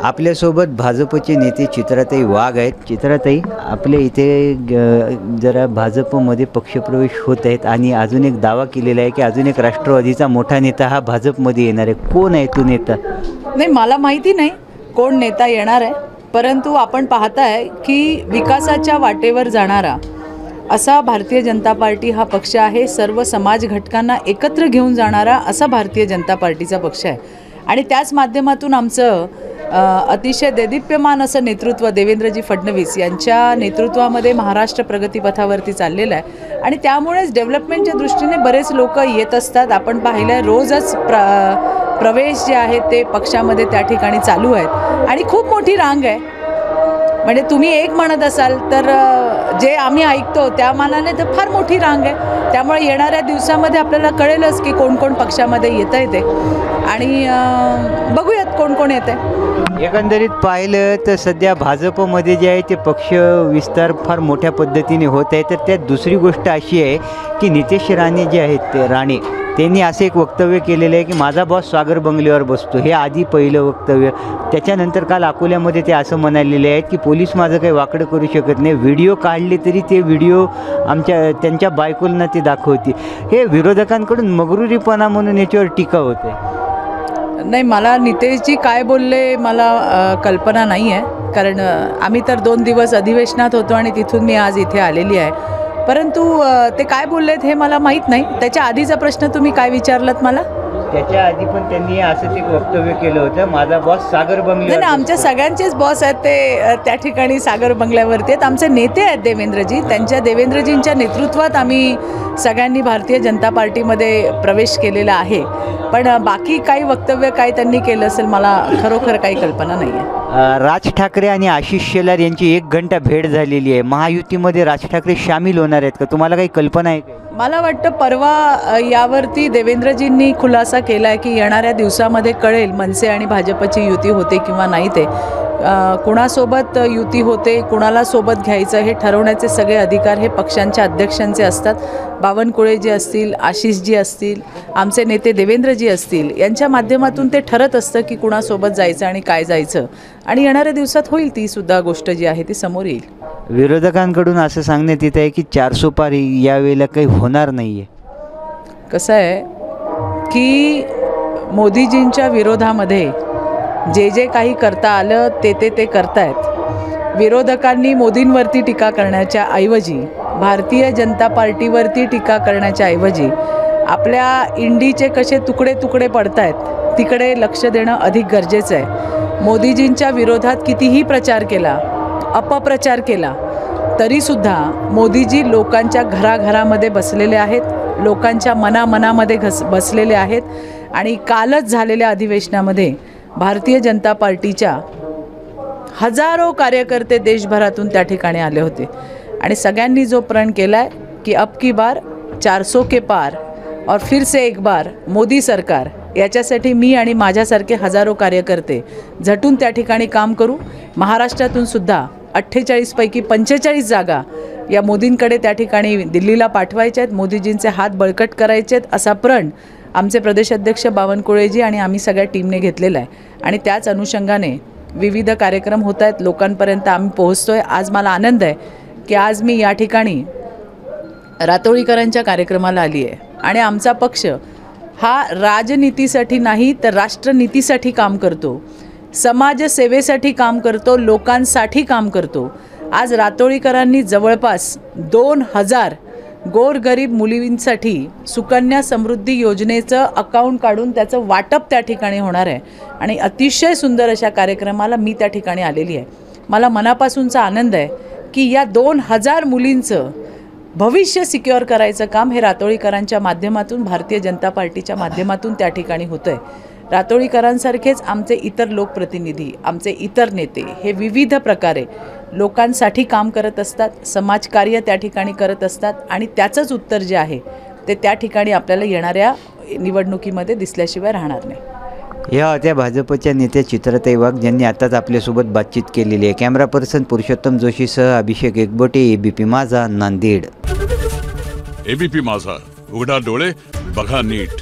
आपल्यासोबत भाजपचे नेते चित्राताई वाघ आहेत। चित्राताई, आपल्या इथे जरा भाजपमध्ये पक्षप्रवेश होत आहेत आणि अजून एक दावा केलेला आहे की अजून एक राष्ट्रवादीचा मोठा नेता हा भाजपमध्ये येणार आहे। कोण आहे तो नेता? नाही, मला माहिती नाही कोण नेता येणार आहे, परंतु आपण पाहताय की विकासाच्या वाटेवर जाणारा असा भारतीय जनता पार्टी हा पक्ष आहे। सर्व समाज घटकांना एकत्र घेऊन जाणारा असा भारतीय जनता पार्टीचा पक्ष आहे आणि त्याच माध्यमातून आमचं अतिशय देदीप्यमान असं नेतृत्व देवेंद्रजी फडणवीस यांच्या नेतृत्वामध्ये महाराष्ट्र प्रगतीपथावरती चाललेलं आहे आणि त्यामुळेच डेव्हलपमेंटच्या दृष्टीने बरेच लोक येत असतात। आपण पाहिलं रोजच प्रवेश जे आहेत ते पक्षामध्ये त्या ठिकाणी चालू आहेत आणि खूप मोठी रांग आहे। म्हणजे तुम्ही एक म्हणत असाल तर जे आम्ही ऐकतो त्या मानाने तर फार मोठी रांग आहे। त्यामुळे येणाऱ्या दिवसामध्ये आपल्याला कळेलच की कोण कोण पक्षामध्ये येत आहे ते आणि बघूयात कोण कोण येत आहे। एकंदरीत पाहिलं तर सध्या भाजपमध्ये जे आहे ते पक्ष विस्तार फार मोठ्या पद्धतीने होत आहे। तर त्यात दुसरी गोष्ट अशी आहे की नितेश राणे जे आहेत ते राणे त्यांनी असं एक वक्तव्य केलेलं आहे की माझा बॉस सागर बंगल्यावर बसतो। हे आधी पहिलं वक्तव्य। त्याच्यानंतर काल अकोल्यामध्ये ते असं म्हणालेले आहेत की पोलीस माझं काही वाकडं करू शकत नाही। व्हिडिओ काढले तरी ते व्हिडिओ त्यांच्या बायकोला ते दाखवते। हे विरोधकांकडून मगरुरीपणा म्हणून याच्यावर टीका होते। नाही, मला नितेशजी काय बोलले मला कल्पना नाही आहे, कारण आम्ही तर 2 दिवस अधिवेशनात होतो आणि तिथून मी आज इथे आलेली आहे। परंतु ते काय बोललेत हे मला माहीत नाही। त्याच्या आधीचा प्रश्न तुम्ही काय विचारलात मला? त्याच्या आधी पण त्यांनी असंच एक वक्तव्य केलं होतं, माझा बॉस सागर बंगल्यावर। नाही, आमच्या सगळ्यांचेच बॉस आहेत ते त्या ठिकाणी सागर बंगल्यावरती आहेत। आमचे नेते आहेत देवेंद्रजी, त्यांच्या देवेंद्रजींच्या नेतृत्वात आम्ही सगळ्यांनी भारतीय जनता पार्टीमध्ये प्रवेश केलेला आहे। पण बाकी काही वक्तव्य काय त्यांनी केलं असेल मला खरोखर काही कल्पना नाही आहे। राज ठाकरे आणि आशिष शेलार यांची 1 घंटा भेट झालेली आहे। महायुतीमध्ये राज ठाकरे सामील होणार आहेत का? तुम्हाला काही कल्पना आहे का? मला वाटतं परवा यावरती देवेंद्रजींनी खुलासा केला आहे की येणाऱ्या दिवसामध्ये कळेल मनसे आणि भाजपची युती होते किंवा नाही। ते कुणासोबत युती होते, कुणाला सोबत घ्यायचं हे ठरवण्याचे सगळे अधिकार हे पक्षांच्या अध्यक्षांचे असतात। बावनकुळेजी असतील, आशिषजी असतील, आमचे नेते देवेंद्रजी असतील, यांच्या माध्यमातून ते ठरत असतं की कुणासोबत जायचं आणि काय जायचं आणि येणाऱ्या दिवसात होईल ती सुद्धा गोष्ट जी आहे ती समोर येईल। विरोधकांकडून असं सांगण्यात येत आहे की 400 पार यावेळेला काही होणार नाही आहे। कसं आहे की मोदीजींच्या विरोधामध्ये जे जे काही करता आलं ते करतायत। विरोधकांनी मोदींवरती टीका करण्याच्या ऐवजी, भारतीय जनता पार्टीवरती टीका करण्याच्या ऐवजी आपल्या इंडीचे कसे तुकडे तुकडे पडतायत तिकडे लक्ष देणं अधिक गरजेचं आहे। मोदीजींच्या विरोधात कितीही प्रचार केला, अपप्रचार केला तरीसुद्धा मोदीजी लोकांच्या घराघरामध्ये बसलेले आहेत, लोकांच्या मनामनामध्ये बसलेले आहेत आणि कालच झालेल्या अधिवेशनामध्ये भारतीय जनता पार्टीच्या हजारो कार्यकर्ते देशभरातून त्या ठिकाणी आले होते आणि सगळ्यांनी जो प्रण केला आहे की अब की बार 400 के पार और फिर से एक बार मोदी सरकार, याच्यासाठी मी आणि माझ्यासारखे हजारो कार्यकर्ते झटून त्या ठिकाणी काम करू। महाराष्ट्रातून सुद्धा 48 पैकी 45 जागा या मोदींकडे त्या ठिकाणी दिल्लीला पाठवायच्या आहेत, मोदीजींचे हात बळकट करायचे आहेत असा प्रण आमचे प्रदेशाध्यक्ष बावनकुळेजी आणि आम्ही सगळ्या टीमने घेतलेला आहे आणि त्याच अनुषंगाने विविध कार्यक्रम होत आहेत, लोकांपर्यंत आम्ही पोहोचतोय। आज मला आनंद आहे की आज मी या ठिकाणी रातोळीकरांच्या कार्यक्रमाला आली आहे आणि आमचा पक्ष हा राजनीतीसाठी नाही तर राष्ट्रनीतीसाठी काम करतो, समाजसेवेसाठी काम करतो, लोकांसाठी काम करतो। आज रातोळीकरांनी जवळपास 2000 गोरगरीब मुलींसाठी सुकन्या समृद्धी योजनेचं अकाउंट काढून त्याचं वाटप त्या ठिकाणी होणार आहे आणि अतिशय सुंदर अशा कार्यक्रमाला मी त्या ठिकाणी आलेली आहे। मला मनापासूनचा आनंद आहे की या 2000 मुलींचं भविष्य सिक्युअर करायचं काम हे रातोळीकरांच्या माध्यमातून, भारतीय जनता पार्टीच्या माध्यमातून त्या ठिकाणी होतं आहे। रातोळीकरांसारखेच आमचे इतर लोकप्रतिनिधी, आमचे इतर नेते हे विविध प्रकारे लोकांसाठी काम करत असतात, समाजकार्य त्या ठिकाणी करत असतात आणि त्याचंच उत्तर जे आहे ते त्या ठिकाणी आपल्याला येणाऱ्या निवडणुकीमध्ये दिसल्याशिवाय राहणार नाही। या होत्या भाजपच्या नेत्या चित्राताई वाघ ज्यांनी आताच आपल्यासोबत बातचीत केलेली आहे। कॅमेरा पर्सन पुरुषोत्तम जोशीसह अभिषेक एकबोटे, एबीपी माझा, नांदेड। एबीपी माझा, उघडा डोळे बघा नीट।